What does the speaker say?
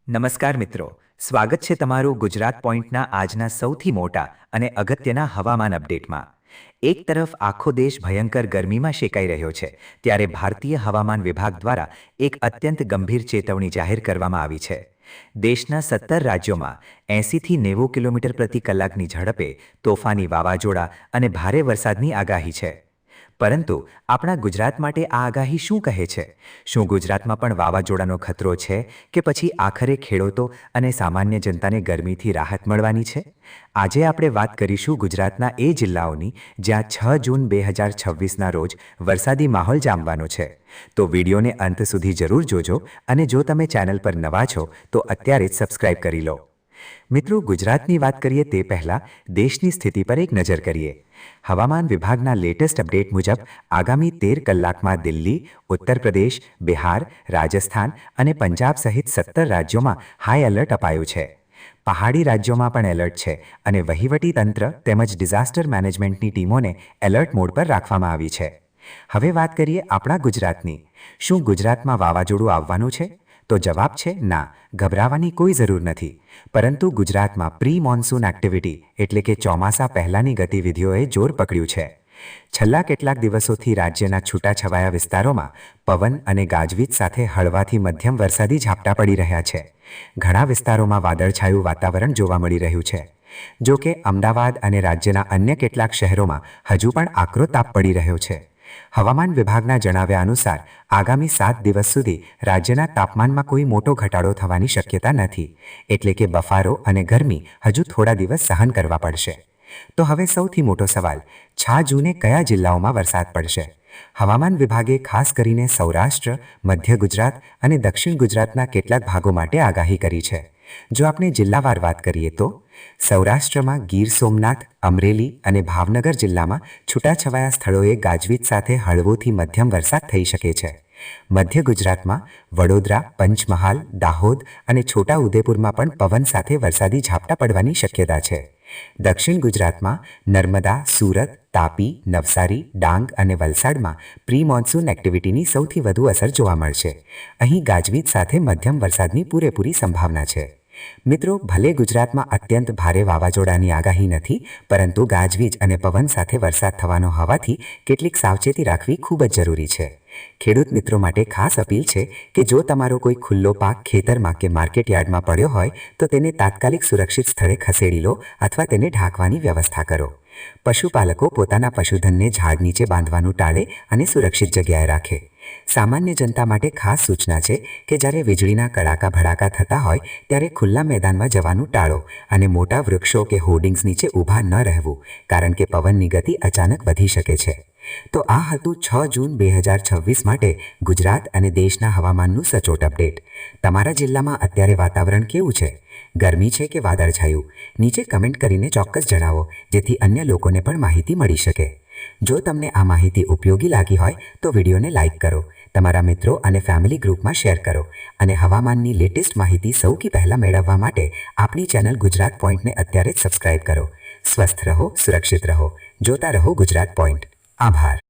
નમસ્કાર મિત્રો, સ્વાગત છે તમારું ગુજરાત પોઈન્ટના આજના સૌથી મોટા અને અગત્યના હવામાન અપડેટમાં. એક તરફ આખો દેશ ભયંકર ગરમીમાં શેકાઈ રહ્યો છે, ત્યારે ભારતીય હવામાન વિભાગ દ્વારા એક અત્યંત ગંભીર ચેતવણી જાહેર કરવામાં આવી છે. દેશના 17 રાજ્યોમાં 80થી 90 કિલોમીટર પ્રતિ કલાકની ઝડપે તોફાની વાવાઝોડા અને ભારે વરસાદની આગાહી છે. પરંતુ આપણા ગુજરાત માટે આ આગાહી શું કહે છે? શું ગુજરાતમાં પણ વાવાઝોડાનો ખતરો છે કે પછી આખરે ખેડૂતો અને સામાન્ય જનતાને ગરમીથી રાહત મળવાની છે? આજે આપણે વાત કરીશું ગુજરાતના એ જિલ્લાઓની જ્યાં 6 જૂન 2026ના રોજ વરસાદી માહોલ જામવાનો છે. તો વિડીયોને અંત સુધી જરૂર જોજો અને જો તમે ચેનલ પર નવા છો તો અત્યારે જ સબસ્ક્રાઇબ કરી લો. મિત્રો, ગુજરાતની વાત કરીએ તે પહેલાં દેશની સ્થિતિ પર એક નજર કરીએ. હવામાન વિભાગના લેટેસ્ટ અપડેટ મુજબ આગામી 13 કલાકમાં દિલ્હી, ઉત્તર પ્રદેશ, બિહાર, રાજસ્થાન અને પંજાબ સહિત 17 રાજ્યોમાં હાઈ એલર્ટ અપાયું છે. પહાડી રાજ્યોમાં પણ એલર્ટ છે અને વહીવટી તંત્ર તેમજ ડિઝાસ્ટર મેનેજમેન્ટની ટીમોને એલર્ટ મોડ પર રાખવામાં આવી છે. હવે વાત કરીએ આપણા ગુજરાતની. શું ગુજરાતમાં વાવાઝોડું આવવાનું છે? તો જવાબ છે ના, ગભરાવાની કોઈ જરૂર નથી. પરંતુ ગુજરાતમાં પ્રી મોન્સૂન એક્ટિવિટી એટલે કે ચોમાસા પહેલાંની ગતિવિધિઓએ જોર પકડ્યું છે. છેલ્લા કેટલાક દિવસોથી રાજ્યના છૂટાછવાયા વિસ્તારોમાં પવન અને ગાજવીજ સાથે હળવાથી મધ્યમ વરસાદી ઝાપટા પડી રહ્યા છે. ઘણા વિસ્તારોમાં વાદળછાયું વાતાવરણ જોવા મળી રહ્યું છે. જો કે અમદાવાદ અને રાજ્યના અન્ય કેટલાક શહેરોમાં હજુ પણ આકરો તાપ પડી રહ્યો છે. હવામાન વિભાગના જણાવ્યા અનુસાર આગામી 7 દિવસ સુધી રાજ્યના તાપમાનમાં કોઈ મોટો ઘટાડો થવાની શક્યતા નથી, એટલે કે બફારો અને ગરમી હજુ થોડા દિવસ સહન કરવા પડશે. તો હવે સૌથી મોટો સવાલ, 6 જૂને કયા જિલ્લાઓમાં વરસાદ પડશે? હવામાન વિભાગે ખાસ કરીને સૌરાષ્ટ્ર, મધ્ય ગુજરાત અને દક્ષિણ ગુજરાતના કેટલાક ભાગો માટે આગાહી કરી છે. જો આપણે જિલ્લાવાર વાત કરીએ તો સૌરાષ્ટ્રમાં ગીર સોમનાથ, અમરેલી અને ભાવનગર જિલ્લામાં છૂટાછવાયા સ્થળોએ ગાજવીજ સાથે હળવોથી મધ્યમ વરસાદ થઈ શકે છે. મધ્ય ગુજરાતમાં વડોદરા, પંચમહાલ, દાહોદ અને છોટા ઉદેપુરમાં પણ પવન સાથે વરસાદી ઝાપટા પડવાની શક્યતા છે. દક્ષિણ ગુજરાતમાં નર્મદા, સુરત, તાપી, નવસારી, ડાંગ અને વલસાડમાં પ્રી મોન્સૂન એક્ટિવિટીની સૌથી વધુ અસર જોવા મળશે. અહીં ગાજવીજ સાથે મધ્યમ વરસાદની પૂરેપૂરી સંભાવના છે. મિત્રો, ભલે ગુજરાતમાં અત્યંત ભારે વાવાઝોડાની આગાહી નથી, પરંતુ ગાજવીજ અને પવન સાથે વરસાદ થવાનો હોવાથી કેટલીક સાવચેતી રાખવી ખૂબ જ જરૂરી છે. ખેડૂત મિત્રો માટે ખાસ અપીલ છે કે જો તમારો કોઈ ખુલ્લો પાક ખેતરમાં કે માર્કેટ યાર્ડમાં પડ્યો હોય તો તેને તાત્કાલિક સુરક્ષિત સ્થળે ખસેડી લો અથવા તેને ઢાંકવાની વ્યવસ્થા કરો. પશુપાલકો પોતાના પશુધનને ઝાડ નીચે બાંધવાનું ટાળે અને સુરક્ષિત જગ્યાએ રાખે. સામાન્ય જનતા માટે ખાસ સૂચના છે કે જ્યારે વીજળીના કડાકા ભડાકા થતા હોય ત્યારે ખુલ્લા મેદાનમાં જવાનું ટાળો અને મોટા વૃક્ષો કે હોર્ડિંગ્સ નીચે ઊભા ન રહેવું, કારણ કે પવનની ગતિ અચાનક વધી શકે છે. તો આ હતું 6 જૂન 2026 માટે ગુજરાત અને દેશના હવામાનનું સચોટ અપડેટ. તમારા જિલ્લામાં અત્યારે વાતાવરણ કેવું છે? ગરમી છે કે વાદળછાયું? નીચે કમેન્ટ કરીને ચોક્કસ જણાવો, જેથી અન્ય લોકોને પણ માહિતી મળી શકે. જો તમને આ માહિતી ઉપયોગી લાગી હોય તો વિડીયોને લાઇક કરો, તમારા મિત્રો અને ફેમિલી ગ્રુપમાં શેર કરો અને હવામાનની લેટેસ્ટ માહિતી સૌથી પહેલાં મેળવવા માટે આપણી ચેનલ ગુજરાત પોઈન્ટને અત્યારે જ સબસ્ક્રાઇબ કરો. સ્વસ્થ રહો, સુરક્ષિત રહો, જોતા રહો ગુજરાત પોઈન્ટ. આભાર.